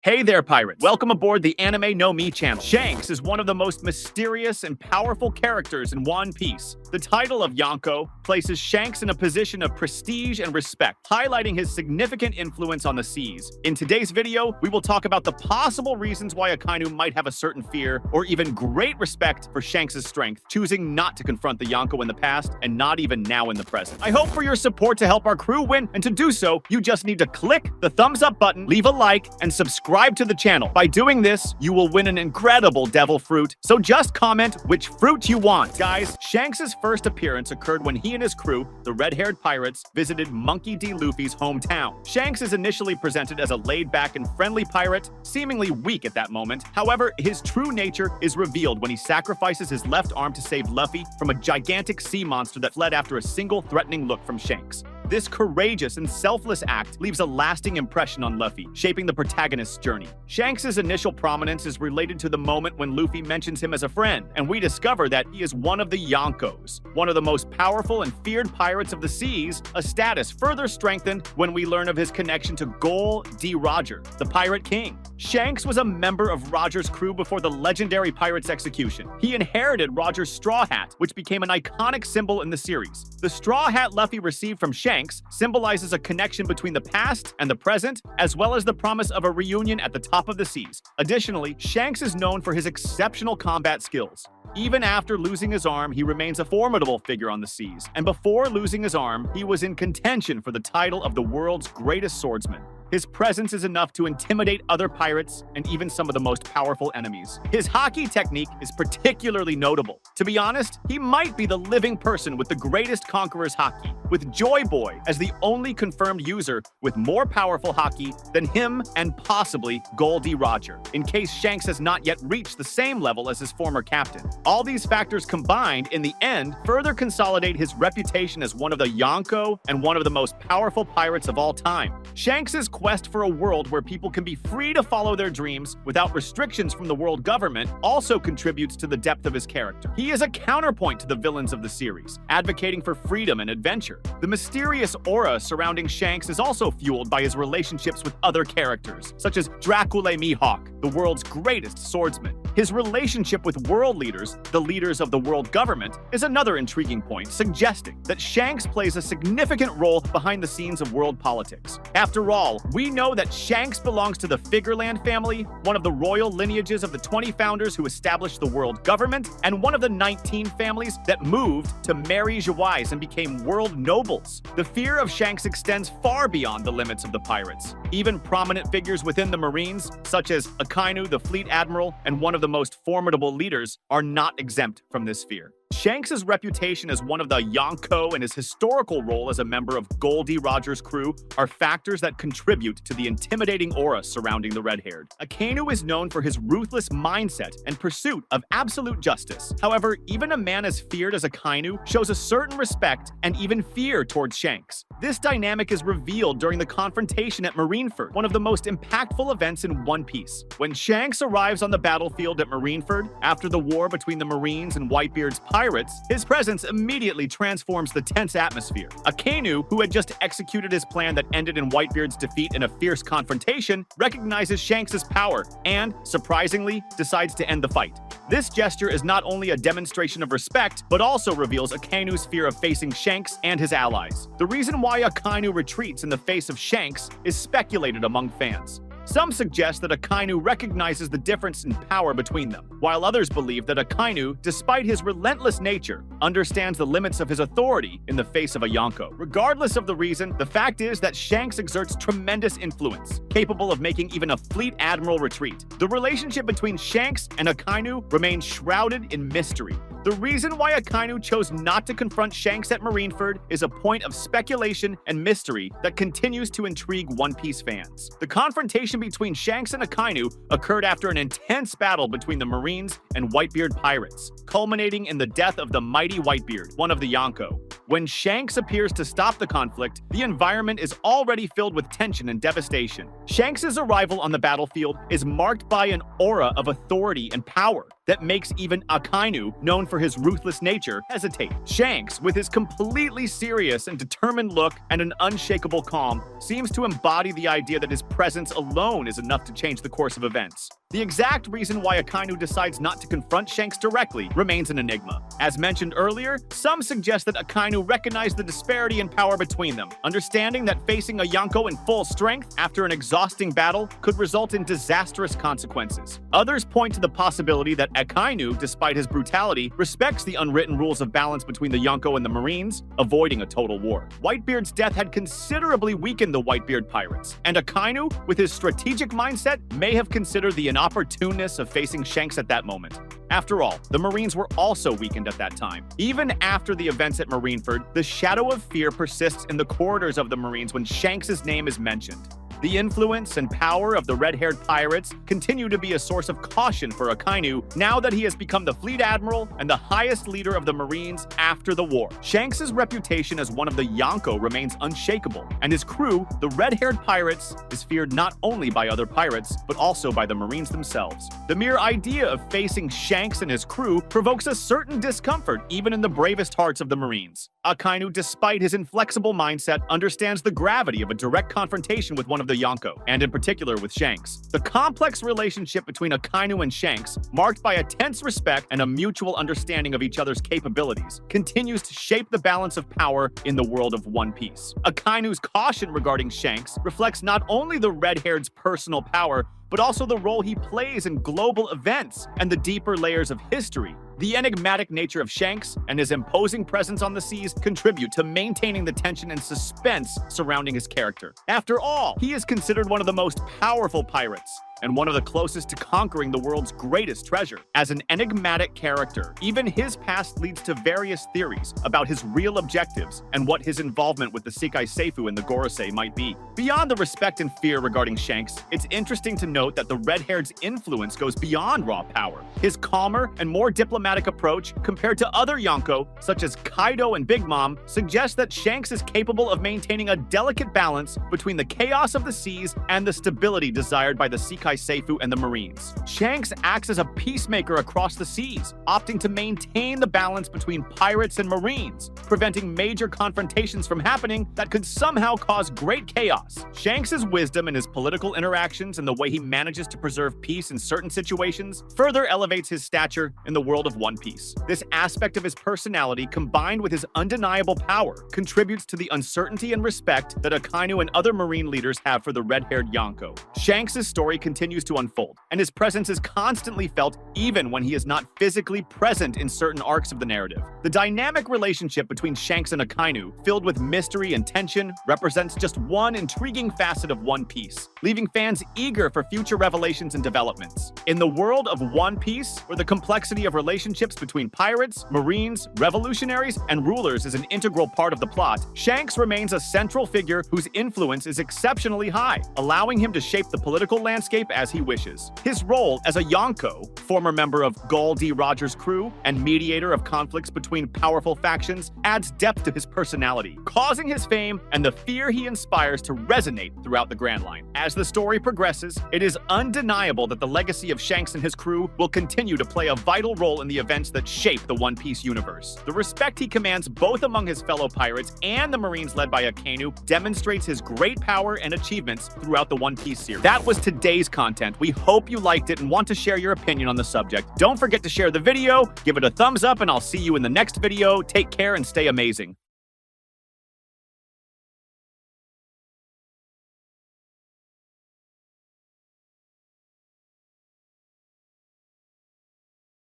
Hey there, pirates! Welcome aboard the Anime No Mi channel. Shanks is one of the most mysterious and powerful characters in One Piece. The title of Yonko places Shanks in a position of prestige and respect, highlighting his significant influence on the seas. In today's video, we will talk about the possible reasons why Akainu might have a certain fear or even great respect for Shanks' strength, choosing not to confront the Yonko in the past and not even now in the present. I hope for your support to help our crew win, and to do so, you just need to click the thumbs up button, leave a like, and subscribe to the channel. By doing this, you will win an incredible devil fruit, so just comment which fruit you want. Guys, Shanks' first appearance occurred when he and his crew, the red-haired pirates, visited Monkey D. Luffy's hometown. Shanks is initially presented as a laid-back and friendly pirate, seemingly weak at that moment. However, his true nature is revealed when he sacrifices his left arm to save Luffy from a gigantic sea monster that fled after a single threatening look from Shanks. This courageous and selfless act leaves a lasting impression on Luffy, shaping the protagonist's journey. Shanks' initial prominence is related to the moment when Luffy mentions him as a friend, and we discover that he is one of the Yonkos, one of the most powerful and feared pirates of the seas, a status further strengthened when we learn of his connection to Gol D. Roger, the Pirate King. Shanks was a member of Roger's crew before the legendary pirate's execution. He inherited Roger's straw hat, which became an iconic symbol in the series. The straw hat Luffy received from Shanks symbolizes a connection between the past and the present, as well as the promise of a reunion at the top of the seas. Additionally, Shanks is known for his exceptional combat skills. Even after losing his arm, he remains a formidable figure on the seas, and before losing his arm, he was in contention for the title of the world's greatest swordsman. His presence is enough to intimidate other pirates and even some of the most powerful enemies. His haki technique is particularly notable. To be honest, he might be the living person with the greatest conqueror's haki, with Joy Boy as the only confirmed user with more powerful haki than him and possibly Gol D. Roger, in case Shanks has not yet reached the same level as his former captain. All these factors combined, in the end, further consolidate his reputation as one of the Yonko and one of the most powerful pirates of all time. Shanks' quest for a world where people can be free to follow their dreams without restrictions from the world government also contributes to the depth of his character. He is a counterpoint to the villains of the series, advocating for freedom and adventure. The mysterious aura surrounding Shanks is also fueled by his relationships with other characters, such as Dracula Mihawk, the world's greatest swordsman. His relationship with world leaders, the leaders of the world government, is another intriguing point, suggesting that Shanks plays a significant role behind the scenes of world politics. After all, we know that Shanks belongs to the Figureland family, one of the royal lineages of the 20 founders who established the world government, and one of the 19 families that moved to marry Jawais and became world nobles. The fear of Shanks extends far beyond the limits of the pirates. Even prominent figures within the Marines, such as Akainu, the fleet admiral, and one of the most formidable leaders, are not exempt from this fear. Shanks' reputation as one of the Yonko and his historical role as a member of Gol D. Roger's crew are factors that contribute to the intimidating aura surrounding the red-haired. Akainu is known for his ruthless mindset and pursuit of absolute justice. However, even a man as feared as Akainu shows a certain respect and even fear towards Shanks. This dynamic is revealed during the confrontation at Marineford, one of the most impactful events in One Piece. When Shanks arrives on the battlefield at Marineford, after the war between the Marines and Whitebeard's pirates, his presence immediately transforms the tense atmosphere. Akainu, who had just executed his plan that ended in Whitebeard's defeat in a fierce confrontation, recognizes Shanks' power and, surprisingly, decides to end the fight. This gesture is not only a demonstration of respect, but also reveals Akainu's fear of facing Shanks and his allies. The reason why Akainu retreats in the face of Shanks is speculated among fans. Some suggest that Akainu recognizes the difference in power between them, while others believe that Akainu, despite his relentless nature, understands the limits of his authority in the face of a Yonko. Regardless of the reason, the fact is that Shanks exerts tremendous influence, capable of making even a fleet admiral retreat. The relationship between Shanks and Akainu remains shrouded in mystery. The reason why Akainu chose not to confront Shanks at Marineford is a point of speculation and mystery that continues to intrigue One Piece fans. The confrontation between Shanks and Akainu occurred after an intense battle between the Marines and Whitebeard pirates, culminating in the death of the mighty Whitebeard, one of the Yonko. When Shanks appears to stop the conflict, the environment is already filled with tension and devastation. Shanks' arrival on the battlefield is marked by an aura of authority and power that makes even Akainu, known for his ruthless nature, hesitate. Shanks, with his completely serious and determined look and an unshakable calm, seems to embody the idea that his presence alone is enough to change the course of events. The exact reason why Akainu decides not to confront Shanks directly remains an enigma. As mentioned earlier, some suggest that Akainu recognized the disparity in power between them, understanding that facing a Yonko in full strength after an exhausting battle could result in disastrous consequences. Others point to the possibility that Akainu, despite his brutality, respects the unwritten rules of balance between the Yonko and the Marines, avoiding a total war. Whitebeard's death had considerably weakened the Whitebeard pirates, and Akainu, with his strategic mindset, may have considered the inopportuneness of facing Shanks at that moment. After all, the Marines were also weakened at that time. Even after the events at Marineford, the shadow of fear persists in the corridors of the Marines when Shanks' name is mentioned. The influence and power of the red-haired pirates continue to be a source of caution for Akainu now that he has become the fleet admiral and the highest leader of the Marines after the war. Shanks' reputation as one of the Yonko remains unshakable, and his crew, the red-haired pirates, is feared not only by other pirates, but also by the Marines themselves. The mere idea of facing Shanks and his crew provokes a certain discomfort even in the bravest hearts of the Marines. Akainu, despite his inflexible mindset, understands the gravity of a direct confrontation with one of the Yonko, and in particular with Shanks. The complex relationship between Akainu and Shanks, marked by a tense respect and a mutual understanding of each other's capabilities, continues to shape the balance of power in the world of One Piece. Akainu's caution regarding Shanks reflects not only the red-haired's personal power, but also the role he plays in global events and the deeper layers of history. The enigmatic nature of Shanks and his imposing presence on the seas contribute to maintaining the tension and suspense surrounding his character. After all, he is considered one of the most powerful pirates, and one of the closest to conquering the world's greatest treasure. As an enigmatic character, even his past leads to various theories about his real objectives and what his involvement with the Sekai Seifu and the Gorosei might be. Beyond the respect and fear regarding Shanks, it's interesting to note that the red-haired's influence goes beyond raw power. His calmer and more diplomatic approach compared to other Yonko, such as Kaido and Big Mom, suggests that Shanks is capable of maintaining a delicate balance between the chaos of the seas and the stability desired by the Sekai Seifu and the Marines. Shanks acts as a peacemaker across the seas, opting to maintain the balance between pirates and Marines, preventing major confrontations from happening that could somehow cause great chaos. Shanks' wisdom in his political interactions and the way he manages to preserve peace in certain situations further elevates his stature in the world of One Piece. This aspect of his personality, combined with his undeniable power, contributes to the uncertainty and respect that Akainu and other Marine leaders have for the red-haired Yonko. Shanks' story continues to unfold, and his presence is constantly felt even when he is not physically present in certain arcs of the narrative. The dynamic relationship between Shanks and Akainu, filled with mystery and tension, represents just one intriguing facet of One Piece, leaving fans eager for future revelations and developments. In the world of One Piece, where the complexity of relationships between pirates, Marines, revolutionaries, and rulers is an integral part of the plot, Shanks remains a central figure whose influence is exceptionally high, allowing him to shape the political landscape as he wishes. His role as a Yonko, former member of Gol D. Rogers' crew, and mediator of conflicts between powerful factions, adds depth to his personality, causing his fame and the fear he inspires to resonate throughout the Grand Line. As the story progresses, it is undeniable that the legacy of Shanks and his crew will continue to play a vital role in the events that shape the One Piece universe. The respect he commands both among his fellow pirates and the Marines led by Akainu demonstrates his great power and achievements throughout the One Piece series. That was today's content. We hope you liked it and want to share your opinion on the subject. Don't forget to share the video, give it a thumbs up, and I'll see you in the next video. Take care and stay amazing.